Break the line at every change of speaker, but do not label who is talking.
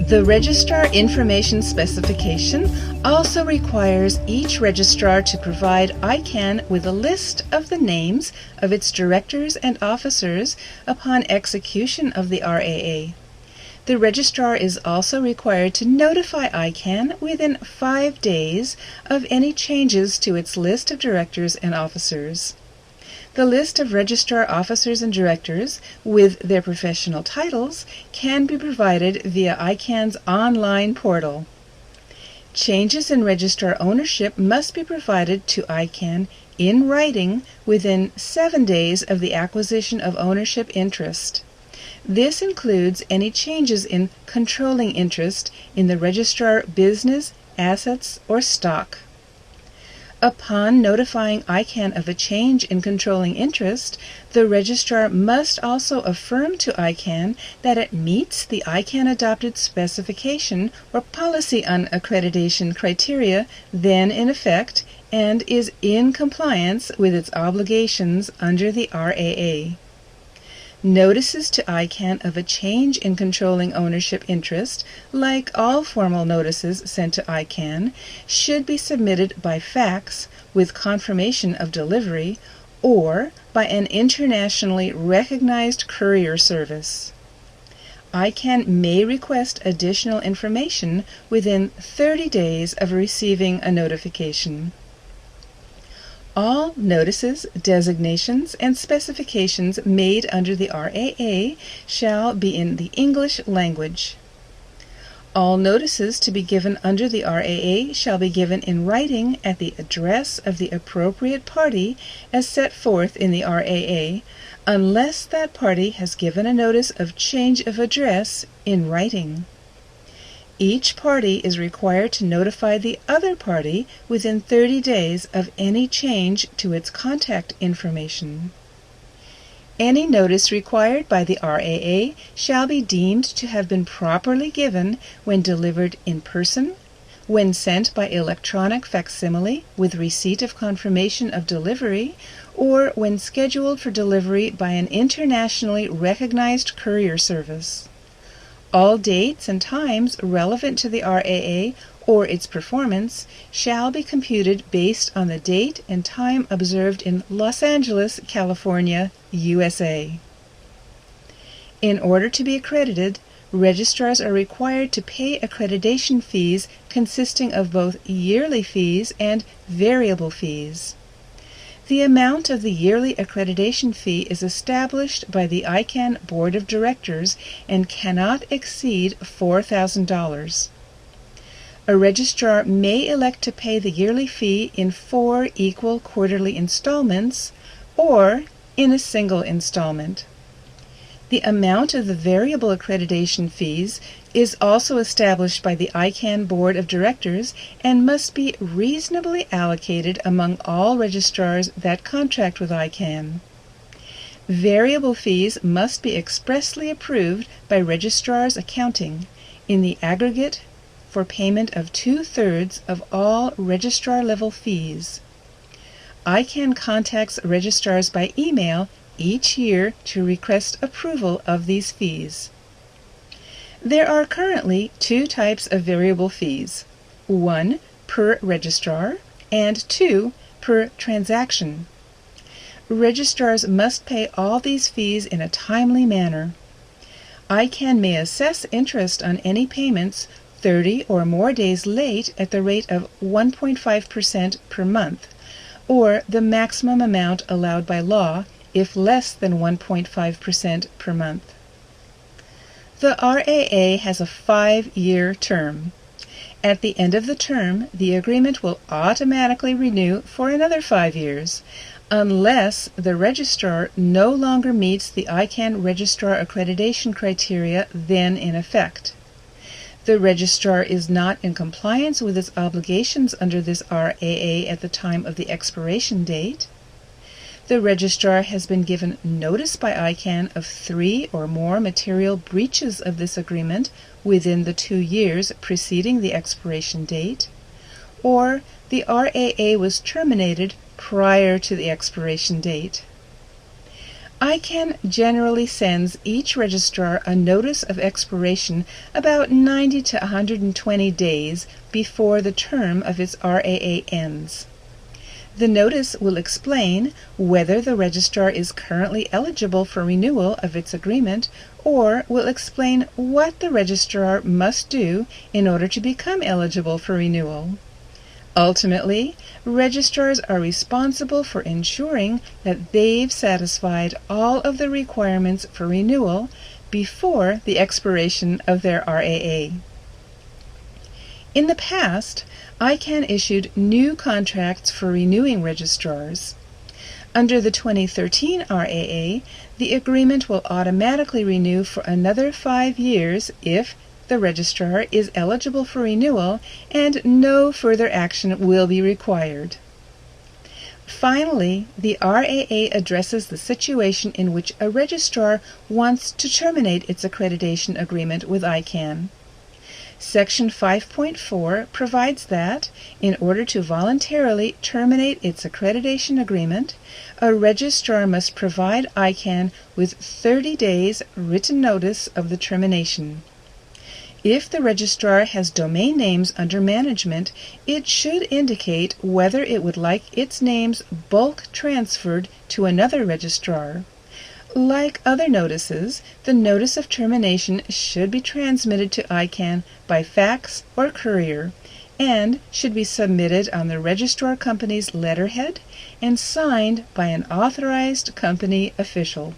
The Registrar Information Specification also requires each registrar to provide ICANN with a list of the names of its directors and officers upon execution of the RAA. The registrar is also required to notify ICANN within 5 days of any changes to its list of directors and officers. The list of registrar officers and directors, with their professional titles, can be provided via ICANN's online portal. Changes in registrar ownership must be provided to ICANN in writing within 7 days of the acquisition of ownership interest. This includes any changes in controlling interest in the registrar business, assets, or stock. Upon notifying ICANN of a change in controlling interest, the registrar must also affirm to ICANN that it meets the ICANN-adopted specification or policy on accreditation criteria then in effect and is in compliance with its obligations under the RAA. Notices to ICANN of a change in controlling ownership interest, like all formal notices sent to ICANN, should be submitted by fax with confirmation of delivery or by an internationally recognized courier service. ICANN may request additional information within 30 days of receiving a notification. All notices, designations, and specifications made under the RAA shall be in the English language. All notices to be given under the RAA shall be given in writing at the address of the appropriate party as set forth in the RAA, unless that party has given a notice of change of address in writing. Each party is required to notify the other party within 30 days of any change to its contact information. Any notice required by the RAA shall be deemed to have been properly given when delivered in person, when sent by electronic facsimile with receipt of confirmation of delivery, or when scheduled for delivery by an internationally recognized courier service. All dates and times relevant to the RAA or its performance shall be computed based on the date and time observed in Los Angeles, California, USA. In order to be accredited, registrars are required to pay accreditation fees consisting of both yearly fees and variable fees. The amount of the yearly accreditation fee is established by the ICANN Board of Directors and cannot exceed $4,000. A registrar may elect to pay the yearly fee in 4 equal quarterly installments or in a single installment. The amount of the variable accreditation fees is also established by the ICANN Board of Directors and must be reasonably allocated among all registrars that contract with ICANN. Variable fees must be expressly approved by registrars' accounting in the aggregate for payment of 2/3 of all registrar-level fees. ICANN contacts registrars by email each year to request approval of these fees. There are currently 2 types of variable fees, 1 per registrar and 2 per transaction. Registrars must pay all these fees in a timely manner. ICANN may assess interest on any payments 30 or more days late at the rate of 1.5% per month, or the maximum amount allowed by law if less than 1.5% per month. The RAA has a 5-year term. At the end of the term, the agreement will automatically renew for another 5 years, unless the registrar no longer meets the ICANN registrar accreditation criteria then in effect. The registrar is not in compliance with its obligations under this RAA at the time of the expiration date. The registrar has been given notice by ICANN of 3 or more material breaches of this agreement within the 2 years preceding the expiration date, or the RAA was terminated prior to the expiration date. ICANN generally sends each registrar a notice of expiration about 90 to 120 days before the term of its RAA ends. The notice will explain whether the registrar is currently eligible for renewal of its agreement, or will explain what the registrar must do in order to become eligible for renewal. Ultimately, registrars are responsible for ensuring that they've satisfied all of the requirements for renewal before the expiration of their RAA. In the past, ICANN issued new contracts for renewing registrars. Under the 2013 RAA, the agreement will automatically renew for another 5 years if the registrar is eligible for renewal and no further action will be required. Finally, the RAA addresses the situation in which a registrar wants to terminate its accreditation agreement with ICANN. Section 5.4 provides that, in order to voluntarily terminate its accreditation agreement, a registrar must provide ICANN with 30 days written notice of the termination. If the registrar has domain names under management, it should indicate whether it would like its names bulk transferred to another registrar. Like other notices, the notice of termination should be transmitted to ICANN by fax or courier, and should be submitted on the registrar company's letterhead and signed by an authorized company official.